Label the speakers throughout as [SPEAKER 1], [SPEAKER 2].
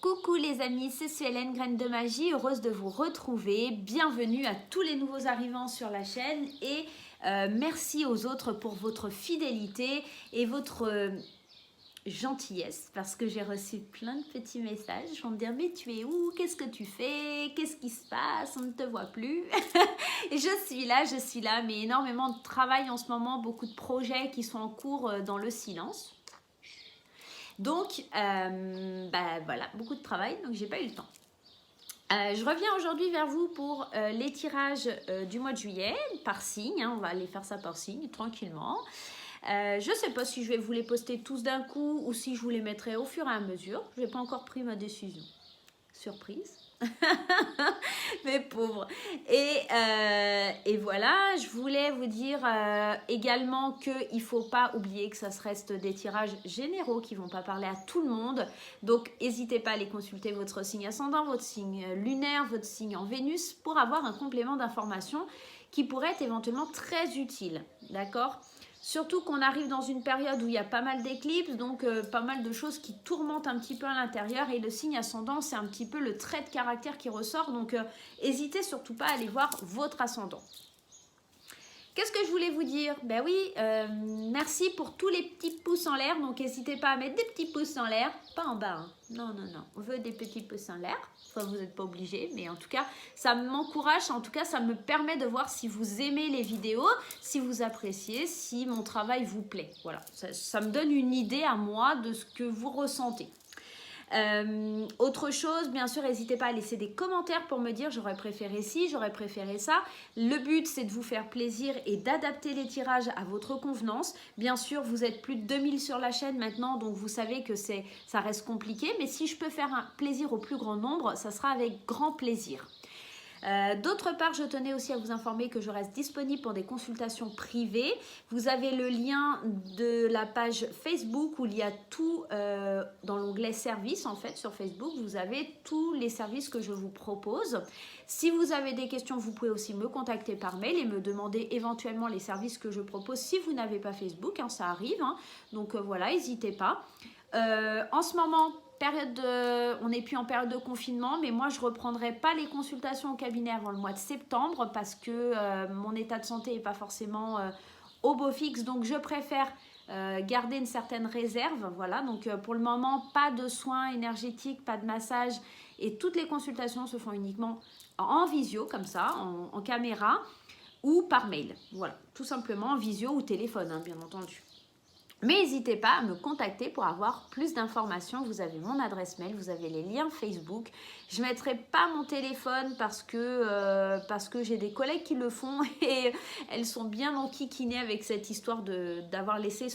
[SPEAKER 1] Coucou les amis, c'est Suélène, Graine de Magie, heureuse de vous retrouver. Bienvenue à tous les nouveaux arrivants sur la chaîne et merci aux autres pour votre fidélité et votre gentillesse parce que j'ai reçu plein de petits messages. Ils vont me dire mais tu es où? Qu'est-ce que tu fais? Qu'est-ce qui se passe? On ne te voit plus. Et je suis là, mais énormément de travail en ce moment, beaucoup de projets qui sont en cours dans le silence. Donc, voilà, beaucoup de travail, donc j'ai pas eu le temps. Je reviens aujourd'hui vers vous pour les tirages du mois de juillet, par signe, hein, on va aller faire ça par signe, tranquillement. Je ne sais pas si je vais vous les poster tous d'un coup ou si je vous les mettrai au fur et à mesure. Je n'ai pas encore pris ma décision. Surprise. Mes pauvres. Et voilà, je voulais vous dire également qu'il ne faut pas oublier que ça reste des tirages généraux qui ne vont pas parler à tout le monde. Donc, n'hésitez pas à aller consulter votre signe ascendant, votre signe lunaire, votre signe en Vénus pour avoir un complément d'information qui pourrait être éventuellement très utile. D'accord ? Surtout qu'on arrive dans une période où il y a pas mal d'éclipses, donc pas mal de choses qui tourmentent un petit peu à l'intérieur. Et le signe ascendant, c'est un petit peu le trait de caractère qui ressort. Donc, n'hésitez surtout pas à aller voir votre ascendant. Qu'est-ce que je voulais vous dire? Ben oui, merci pour tous les petits pouces en l'air. Donc, n'hésitez pas à mettre des petits pouces en l'air. Pas en bas, hein. Non. On veut des petits pouces en l'air. Enfin, vous n'êtes pas obligés. Mais en tout cas, ça m'encourage. En tout cas, ça me permet de voir si vous aimez les vidéos, si vous appréciez, si mon travail vous plaît. Voilà, ça me donne une idée à moi de ce que vous ressentez. Autre chose, bien sûr, n'hésitez pas à laisser des commentaires pour me dire j'aurais préféré ci, j'aurais préféré ça. Le but, c'est de vous faire plaisir et d'adapter les tirages à votre convenance. Bien sûr, vous êtes plus de 2000 sur la chaîne maintenant, donc vous savez que ça reste compliqué. Mais si je peux faire un plaisir au plus grand nombre, ça sera avec grand plaisir. D'autre part, je tenais aussi à vous informer que je reste disponible pour des consultations privées. Vous avez le lien de la page Facebook où il y a tout dans l'onglet services en fait sur Facebook. Vous avez tous les services que je vous propose. Si vous avez des questions, vous pouvez aussi me contacter par mail et me demander éventuellement les services que je propose si vous n'avez pas Facebook, hein, ça arrive. Hein. Donc voilà, n'hésitez pas. En ce moment, on n'est plus en période de confinement, mais moi je ne reprendrai pas les consultations au cabinet avant le mois de septembre parce que mon état de santé n'est pas forcément au beau fixe, donc je préfère garder une certaine réserve. Voilà, donc pour le moment, pas de soins énergétiques, pas de massage et toutes les consultations se font uniquement en visio, comme ça, en caméra ou par mail. Voilà, tout simplement en visio ou téléphone, hein, bien entendu. Mais n'hésitez pas à me contacter pour avoir plus d'informations. Vous avez mon adresse mail, vous avez les liens Facebook. Je ne mettrai pas mon téléphone parce que j'ai des collègues qui le font et elles sont bien enquiquinées avec cette histoire d'avoir laissé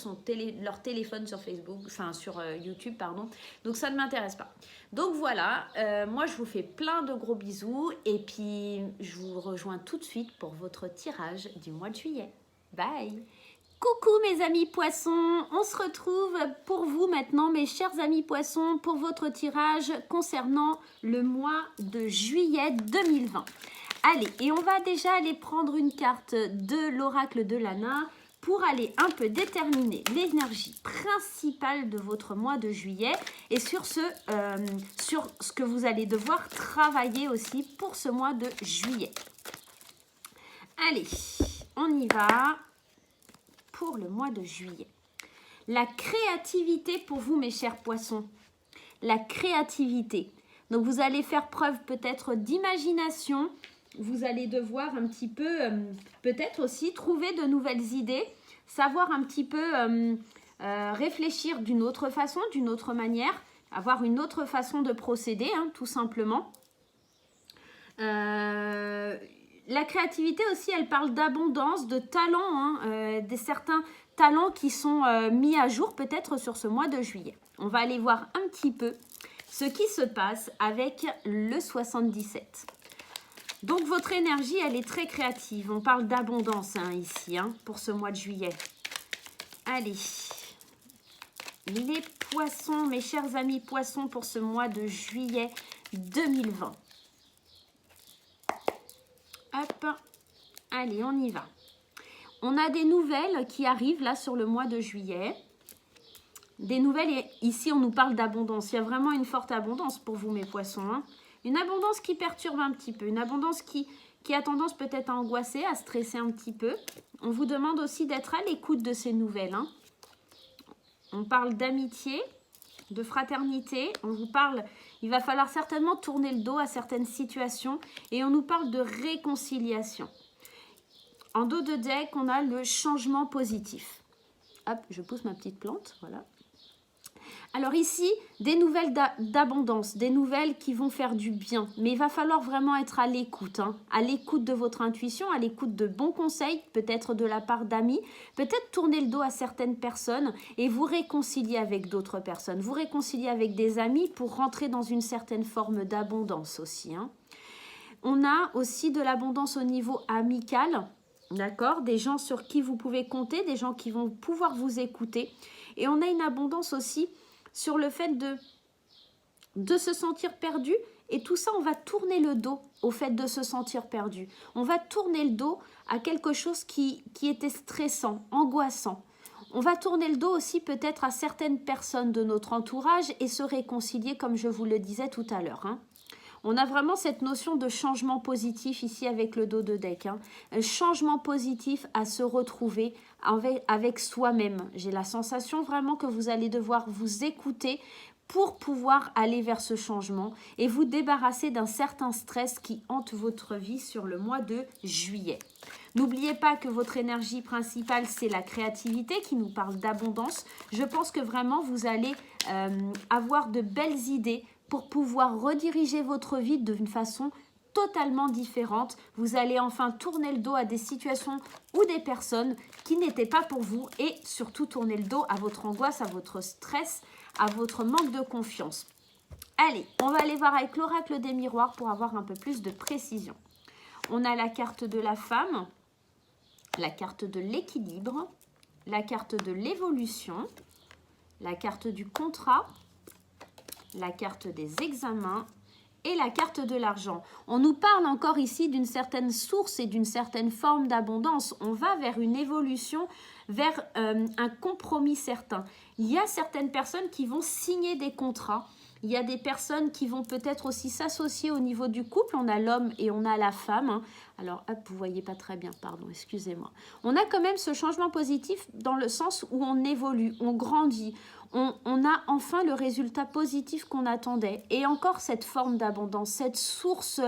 [SPEAKER 1] leur téléphone sur Facebook, enfin sur YouTube, pardon. Donc ça ne m'intéresse pas. Donc voilà, moi je vous fais plein de gros bisous et puis je vous rejoins tout de suite pour votre tirage du mois de juillet. Bye! Coucou mes amis poissons, on se retrouve pour vous maintenant mes chers amis poissons pour votre tirage concernant le mois de juillet 2020. Allez, et on va déjà aller prendre une carte de l'oracle de Lana pour aller un peu déterminer l'énergie principale de votre mois de juillet et sur ce que vous allez devoir travailler aussi pour ce mois de juillet. Allez, on y va. Pour le mois de juillet. La créativité pour vous, mes chers poissons. La créativité. Donc, vous allez faire preuve peut-être d'imagination. Vous allez devoir un petit peu, peut-être aussi, trouver de nouvelles idées. Savoir un petit peu réfléchir d'une autre façon, d'une autre manière. Avoir une autre façon de procéder, hein, tout simplement. La créativité aussi, elle parle d'abondance, de talent, hein, des certains talents qui sont mis à jour peut-être sur ce mois de juillet. On va aller voir un petit peu ce qui se passe avec le 77. Donc votre énergie, elle est très créative. On parle d'abondance hein, ici, hein, pour ce mois de juillet. Allez, les poissons, mes chers amis poissons, pour ce mois de juillet 2020. Hop, allez, on y va. On a des nouvelles qui arrivent là sur le mois de juillet. des nouvelles, et ici on nous parle d'abondance. Il y a vraiment une forte abondance pour vous mes poissons, hein. Une abondance qui perturbe un petit peu, une abondance qui a tendance peut-être à angoisser, à stresser un petit peu. On vous demande aussi d'être à l'écoute de ces nouvelles, hein. On parle d'amitié, de fraternité, on vous parle, il va falloir certainement tourner le dos à certaines situations et on nous parle de réconciliation. En dos de deck, on a le changement positif. Hop, je pousse ma petite plante, voilà. Alors ici, des nouvelles d'abondance, des nouvelles qui vont faire du bien. Mais il va falloir vraiment être à l'écoute, hein, à l'écoute de votre intuition, à l'écoute de bons conseils, peut-être de la part d'amis, peut-être tourner le dos à certaines personnes et vous réconcilier avec d'autres personnes, vous réconcilier avec des amis pour rentrer dans une certaine forme d'abondance aussi, hein. On a aussi de l'abondance au niveau amical, d'accord, des gens sur qui vous pouvez compter, des gens qui vont pouvoir vous écouter. Et on a une abondance aussi sur le fait de se sentir perdu. Et tout ça, on va tourner le dos au fait de se sentir perdu. On va tourner le dos à quelque chose qui était stressant, angoissant. On va tourner le dos aussi peut-être à certaines personnes de notre entourage et se réconcilier comme je vous le disais tout à l'heure, hein. On a vraiment cette notion de changement positif ici avec le dos de deck, hein. Un changement positif à se retrouver avec soi-même. J'ai la sensation vraiment que vous allez devoir vous écouter pour pouvoir aller vers ce changement et vous débarrasser d'un certain stress qui hante votre vie sur le mois de juillet. N'oubliez pas que votre énergie principale, c'est la créativité qui nous parle d'abondance. Je pense que vraiment, vous allez avoir de belles idées pour pouvoir rediriger votre vie d'une façon totalement différente. Vous allez enfin tourner le dos à des situations ou des personnes qui n'étaient pas pour vous et surtout tourner le dos à votre angoisse, à votre stress, à votre manque de confiance. Allez, on va aller voir avec l'oracle des miroirs pour avoir un peu plus de précision. On a la carte de la femme, la carte de l'équilibre, la carte de l'évolution, la carte du contrat, la carte des examens et la carte de l'argent. On nous parle encore ici d'une certaine source et d'une certaine forme d'abondance. On va vers une évolution, vers un compromis certain. Il y a certaines personnes qui vont signer des contrats. Il y a des personnes qui vont peut-être aussi s'associer au niveau du couple. On a l'homme et on a la femme, hein. Alors, hop, vous ne voyez pas très bien, pardon, excusez-moi. On a quand même ce changement positif dans le sens où on évolue, on grandit. On a enfin le résultat positif qu'on attendait. Et encore cette forme d'abondance, cette source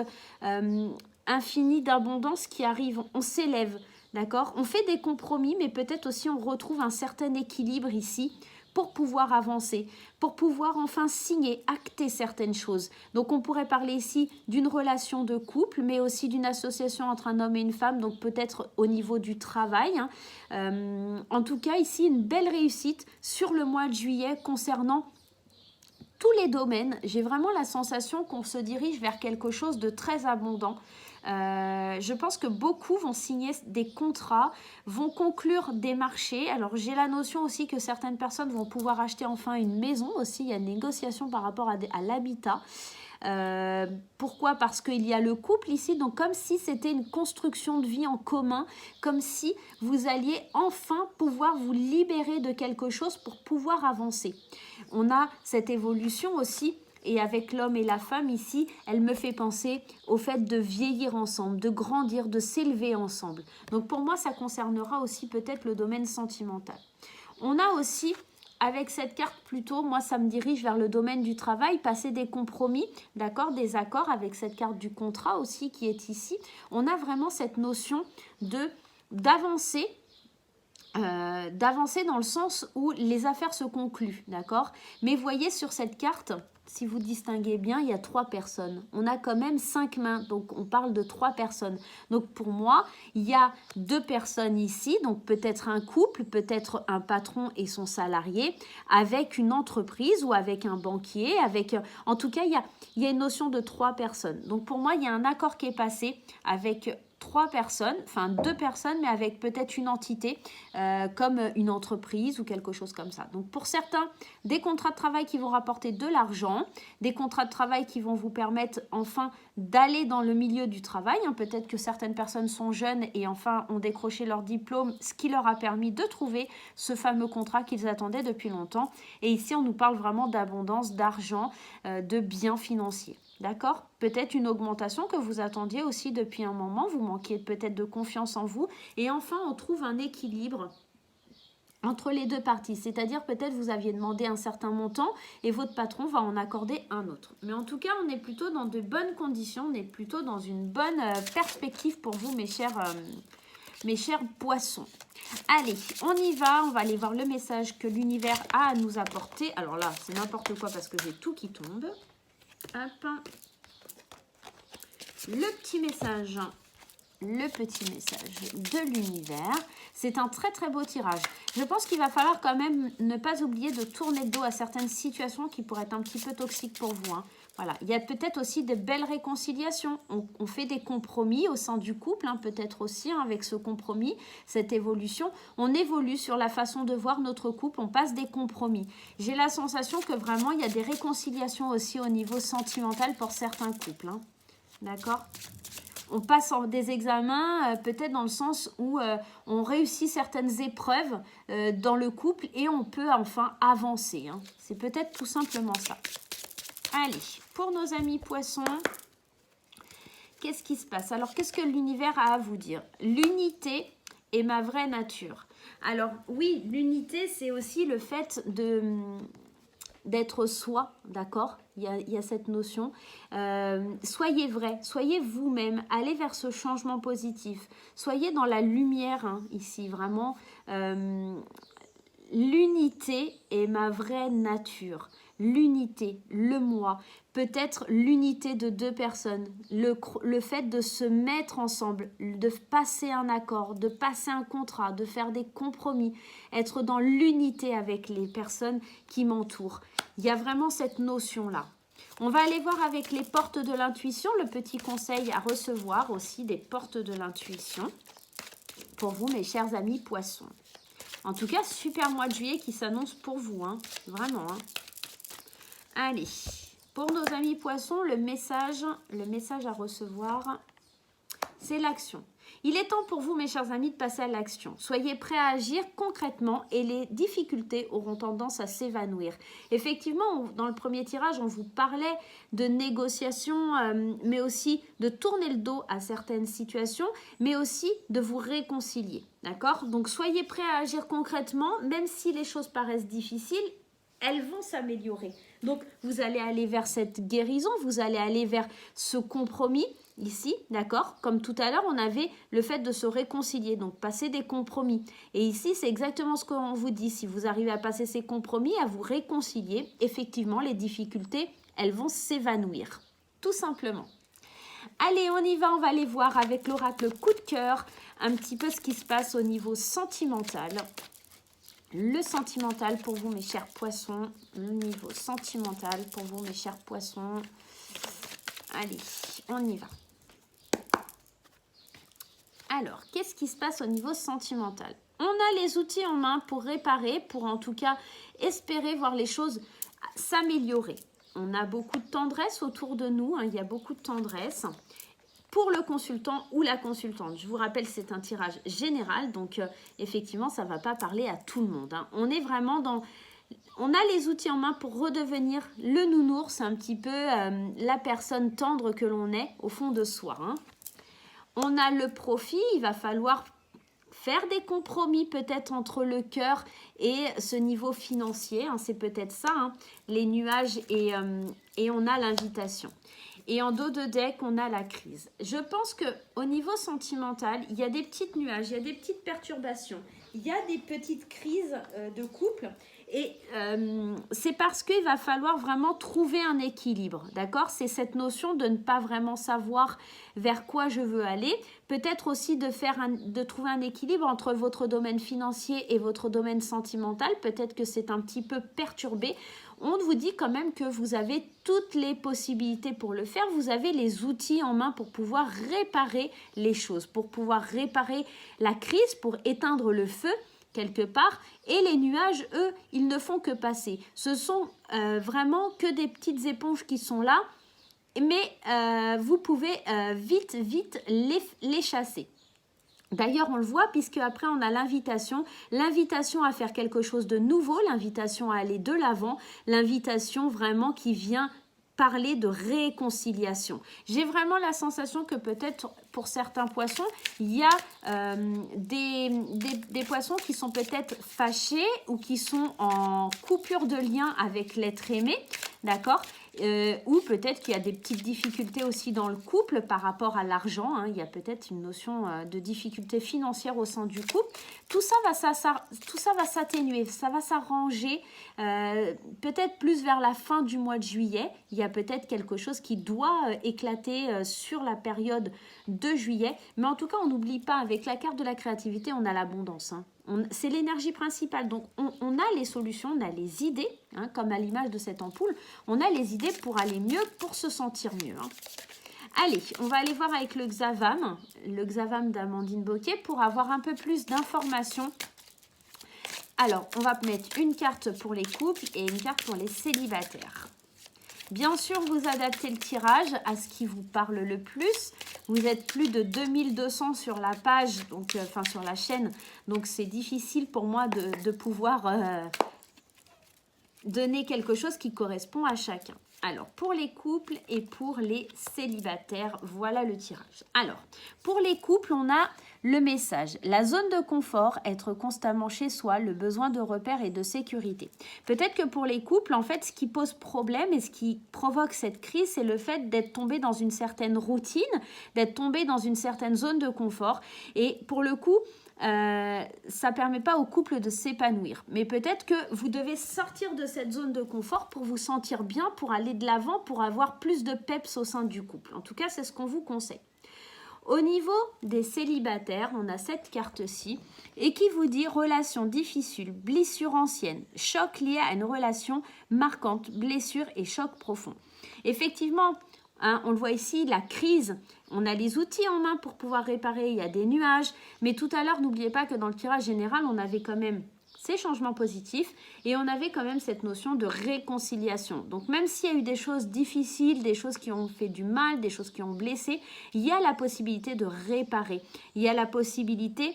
[SPEAKER 1] infinie d'abondance qui arrive. On s'élève, d'accord? On fait des compromis, mais peut-être aussi on retrouve un certain équilibre ici pour pouvoir avancer, pour pouvoir enfin signer, acter certaines choses. Donc on pourrait parler ici d'une relation de couple, mais aussi d'une association entre un homme et une femme, donc peut-être au niveau du travail, hein. En tout cas, ici, une belle réussite sur le mois de juillet concernant tous les domaines. J'ai vraiment la sensation qu'on se dirige vers quelque chose de très abondant. Je pense que beaucoup vont signer des contrats, vont conclure des marchés. Alors j'ai la notion aussi que certaines personnes vont pouvoir acheter enfin une maison aussi. Il y a une négociation par rapport à l'habitat. Pourquoi? Parce qu'il y a le couple ici, donc comme si c'était une construction de vie en commun, comme si vous alliez enfin pouvoir vous libérer de quelque chose pour pouvoir avancer. On a cette évolution aussi. Et avec l'homme et la femme ici, elle me fait penser au fait de vieillir ensemble, de grandir, de s'élever ensemble. Donc pour moi, ça concernera aussi peut-être le domaine sentimental. On a aussi, avec cette carte plutôt, moi ça me dirige vers le domaine du travail, passer des compromis, d'accord, des accords avec cette carte du contrat aussi qui est ici. On a vraiment cette notion d'avancer dans le sens où les affaires se concluent, d'accord? Mais voyez sur cette carte, si vous distinguez bien, il y a 3 personnes. On a quand même 5 mains, donc on parle de 3 personnes. Donc pour moi, il y a 2 personnes ici, donc peut-être un couple, peut-être un patron et son salarié, avec une entreprise ou avec un banquier, en tout cas, il y a une notion de 3 personnes. Donc pour moi, il y a un accord qui est passé avec 3 personnes, enfin 2 personnes, mais avec peut-être une entité comme une entreprise ou quelque chose comme ça. Donc pour certains, des contrats de travail qui vont rapporter de l'argent, des contrats de travail qui vont vous permettre enfin d'aller dans le milieu du travail. Peut-être que certaines personnes sont jeunes et enfin ont décroché leur diplôme, ce qui leur a permis de trouver ce fameux contrat qu'ils attendaient depuis longtemps. Et ici, on nous parle vraiment d'abondance, d'argent, de biens financiers. D'accord? Peut-être une augmentation que vous attendiez aussi depuis un moment, vous manquiez peut-être de confiance en vous. Et enfin, on trouve un équilibre entre les deux parties. C'est-à-dire peut-être vous aviez demandé un certain montant et votre patron va en accorder un autre. Mais en tout cas, on est plutôt dans de bonnes conditions, on est plutôt dans une bonne perspective pour vous, mes chers poissons. Allez, on y va, on va aller voir le message que l'univers a à nous apporter. Alors là, c'est n'importe quoi parce que j'ai tout qui tombe. Hop. Le petit message de l'univers. C'est un très très beau tirage. Je pense qu'il va falloir quand même ne pas oublier de tourner le dos à certaines situations qui pourraient être un petit peu toxiques pour vous. Voilà. Il y a peut-être aussi de belles réconciliations. On fait des compromis au sein du couple, peut-être aussi avec ce compromis, cette évolution. On évolue sur la façon de voir notre couple, on passe des compromis. J'ai la sensation que vraiment il y a des réconciliations aussi au niveau sentimental pour certains couples. D'accord ? On passe des examens, peut-être dans le sens où on réussit certaines épreuves dans le couple et on peut enfin avancer. C'est peut-être tout simplement ça. Allez, pour nos amis poissons, qu'est-ce qui se passe? Alors, qu'est-ce que l'univers a à vous dire? L'unité est ma vraie nature. Alors, oui, l'unité, c'est aussi le fait d'être soi, d'accord? Il y a cette notion. Soyez vrai, soyez vous-même, allez vers ce changement positif. Soyez dans la lumière, ici, vraiment. L'unité est ma vraie nature. L'unité, le moi, peut-être l'unité de 2 personnes, le fait de se mettre ensemble, de passer un accord, de passer un contrat, de faire des compromis, être dans l'unité avec les personnes qui m'entourent. Il y a vraiment cette notion-là. On va aller voir avec les portes de l'intuition, le petit conseil à recevoir aussi des portes de l'intuition pour vous, mes chers amis poissons. En tout cas, super mois de juillet qui s'annonce pour vous, vraiment. Allez, pour nos amis poissons, le message à recevoir, c'est l'action. Il est temps pour vous, mes chers amis, de passer à l'action. Soyez prêts à agir concrètement et les difficultés auront tendance à s'évanouir. Effectivement, dans le premier tirage, on vous parlait de négociations, mais aussi de tourner le dos à certaines situations, mais aussi de vous réconcilier. D'accord? Donc, soyez prêts à agir concrètement, même si les choses paraissent difficiles, elles vont s'améliorer. Donc, vous allez aller vers cette guérison, vous allez aller vers ce compromis ici, d'accord? Comme tout à l'heure, on avait le fait de se réconcilier, donc passer des compromis. Et ici, c'est exactement ce qu'on vous dit. Si vous arrivez à passer ces compromis, à vous réconcilier, effectivement, les difficultés, elles vont s'évanouir, tout simplement. Allez, on y va, on va aller voir avec l'oracle coup de cœur un petit peu ce qui se passe au niveau sentimental. Le sentimental pour vous, mes chers poissons. Le niveau sentimental pour vous, mes chers poissons. Allez, on y va. Alors, qu'est-ce qui se passe au niveau sentimental? On a les outils en main pour réparer, pour en tout cas espérer voir les choses s'améliorer. On a beaucoup de tendresse autour de nous, il y a beaucoup de tendresse. Pour le consultant ou la consultante, je vous rappelle, c'est un tirage général, donc effectivement, ça ne va pas parler à tout le monde. On est vraiment dans... On a les outils en main pour redevenir le nounours, un petit peu la personne tendre que l'on est au fond de soi. On a le profit, il va falloir faire des compromis peut-être entre le cœur et ce niveau financier, c'est peut-être ça, les nuages et on a l'invitation. Et en dos de deck, on a la crise. Je pense qu'au niveau sentimental, il y a des petites nuages, il y a des petites perturbations, il y a des petites crises de couple. Et c'est parce qu'il va falloir vraiment trouver un équilibre, d'accord? C'est cette notion de ne pas vraiment savoir vers quoi je veux aller. Peut-être aussi de trouver un équilibre entre votre domaine financier et votre domaine sentimental. Peut-être que c'est un petit peu perturbé. on vous dit quand même que vous avez toutes les possibilités pour le faire. Vous avez les outils en main pour pouvoir réparer les choses, pour pouvoir réparer la crise, pour éteindre le feu quelque part. Et les nuages, eux, ils ne font que passer. Ce sont vraiment que des petites éponges qui sont là, mais vous pouvez vite les chasser. D'ailleurs, on le voit puisque après on a l'invitation à faire quelque chose de nouveau, l'invitation à aller de l'avant, l'invitation vraiment qui vient parler de réconciliation. J'ai vraiment la sensation que peut-être pour certains poissons, il y a des poissons qui sont peut-être fâchés ou qui sont en coupure de lien avec l'être aimé, d'accord ? Ou peut-être qu'il y a des petites difficultés aussi dans le couple par rapport à l'argent, hein. Il y a peut-être une notion de difficulté financière au sein du couple. Tout ça va s'atténuer, ça va s'arranger, peut-être plus vers la fin du mois de juillet. Il y a peut-être quelque chose qui doit éclater sur la période de juillet, mais en tout cas on n'oublie pas, avec la carte de la créativité on a l'abondance, hein. C'est l'énergie principale, donc on a les solutions, on a les idées, hein, comme à l'image de cette ampoule, on a les idées pour aller mieux, pour se sentir mieux, hein. Allez, on va aller voir avec le Xavam d'Amandine Bocquet pour avoir un peu plus d'informations. Alors, on va mettre une carte pour les couples et une carte pour les célibataires. Bien sûr, vous adaptez le tirage à ce qui vous parle le plus. Vous êtes plus de 2200 sur la page, donc sur la chaîne. Donc, c'est difficile pour moi de pouvoir donner quelque chose qui correspond à chacun. Alors, pour les couples et pour les célibataires, voilà le tirage. Alors, pour les couples, on a le message. La zone de confort, être constamment chez soi, le besoin de repères et de sécurité. Peut-être que pour les couples, en fait, ce qui pose problème et ce qui provoque cette crise, c'est le fait d'être tombé dans une certaine routine, d'être tombé dans une certaine zone de confort. Et pour le coup, ça ne permet pas au couple de s'épanouir. Mais peut-être que vous devez sortir de cette zone de confort pour vous sentir bien, pour aller de l'avant, pour avoir plus de peps au sein du couple. En tout cas, c'est ce qu'on vous conseille. Au niveau des célibataires, on a cette carte-ci et qui vous dit relation difficile, blessure ancienne, choc lié à une relation marquante, blessure et choc profond. Effectivement, hein, on le voit ici, la crise, on a les outils en main pour pouvoir réparer, il y a des nuages. Mais tout à l'heure, n'oubliez pas que dans le tirage général, on avait quand même ces changements positifs et on avait quand même cette notion de réconciliation. Donc même s'il y a eu des choses difficiles, des choses qui ont fait du mal, des choses qui ont blessé, il y a la possibilité de réparer. Il y a la possibilité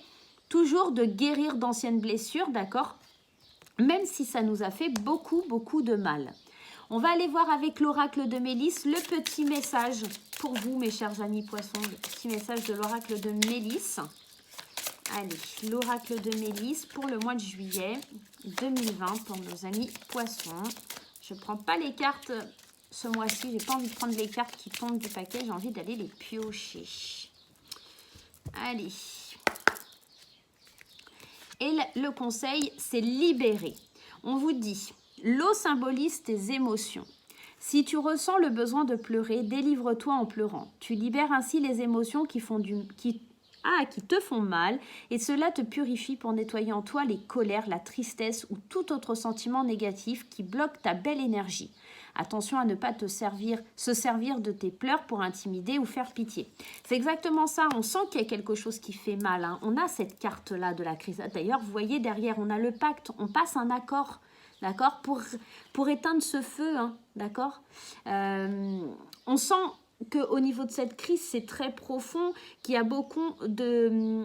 [SPEAKER 1] toujours de guérir d'anciennes blessures, d'accord ? Même si ça nous a fait beaucoup de mal. On va aller voir avec l'oracle de Mélisse le petit message pour vous, mes chers amis poissons, le petit message de l'oracle de Mélisse. Allez, l'oracle de Mélisse pour le mois de juillet 2020 pour nos amis poissons. Je ne prends pas les cartes ce mois-ci, j'ai pas envie de prendre les cartes qui tombent du paquet, j'ai envie d'aller les piocher. Allez. Et le conseil, c'est libérer. On vous dit, l'eau symbolise tes émotions. Si tu ressens le besoin de pleurer, délivre-toi en pleurant. Tu libères ainsi les émotions qui te font mal et cela te purifie pour nettoyer en toi les colères, la tristesse ou tout autre sentiment négatif qui bloque ta belle énergie. Attention à ne pas se servir de tes pleurs pour intimider ou faire pitié. C'est exactement ça, on sent qu'il y a quelque chose qui fait mal, hein. On a cette carte-là de la crise. D'ailleurs, vous voyez derrière, on a le pacte, on passe un accord, d'accord, pour éteindre ce feu, hein, d'accord. On sent qu'au niveau de cette crise, c'est très profond, qu'il y a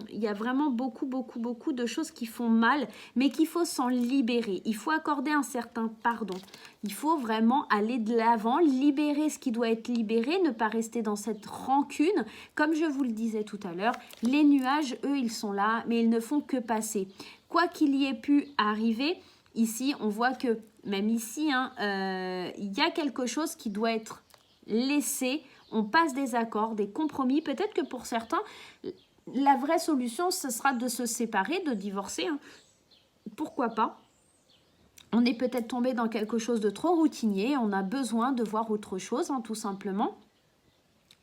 [SPEAKER 1] il y a vraiment beaucoup de choses qui font mal, mais qu'il faut s'en libérer. Il faut accorder un certain pardon. Il faut vraiment aller de l'avant, libérer ce qui doit être libéré, ne pas rester dans cette rancune. Comme je vous le disais tout à l'heure, les nuages, eux, ils sont là, mais ils ne font que passer. Quoi qu'il y ait pu arriver, ici, on voit que, même ici, hein, il y a quelque chose qui doit être laissé. On passe des accords, des compromis. Peut-être que pour certains, la vraie solution, ce sera de se séparer, de divorcer, hein. Pourquoi pas? On est peut-être tombé dans quelque chose de trop routinier. On a besoin de voir autre chose, hein, tout simplement.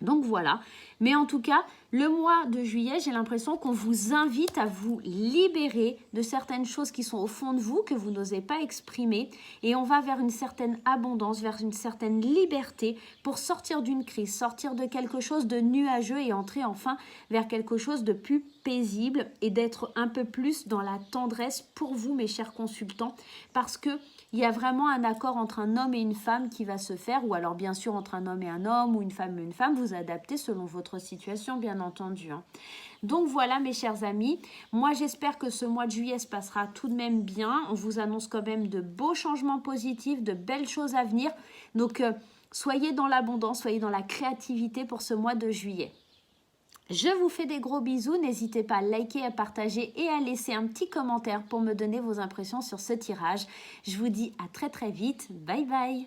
[SPEAKER 1] Donc voilà, mais en tout cas, le mois de juillet, j'ai l'impression qu'on vous invite à vous libérer de certaines choses qui sont au fond de vous, que vous n'osez pas exprimer, et on va vers une certaine abondance, vers une certaine liberté pour sortir d'une crise, sortir de quelque chose de nuageux et entrer enfin vers quelque chose de plus paisible et d'être un peu plus dans la tendresse pour vous, mes chers consultants, parce que il y a vraiment un accord entre un homme et une femme qui va se faire, ou alors bien sûr entre un homme et un homme, ou une femme et une femme, vous adaptez selon votre situation, bien entendu. Donc voilà, mes chers amis, moi j'espère que ce mois de juillet se passera tout de même bien. On vous annonce quand même de beaux changements positifs, de belles choses à venir. Donc soyez dans l'abondance, soyez dans la créativité pour ce mois de juillet. Je vous fais des gros bisous, n'hésitez pas à liker, à partager et à laisser un petit commentaire pour me donner vos impressions sur ce tirage. Je vous dis à très très vite, bye bye.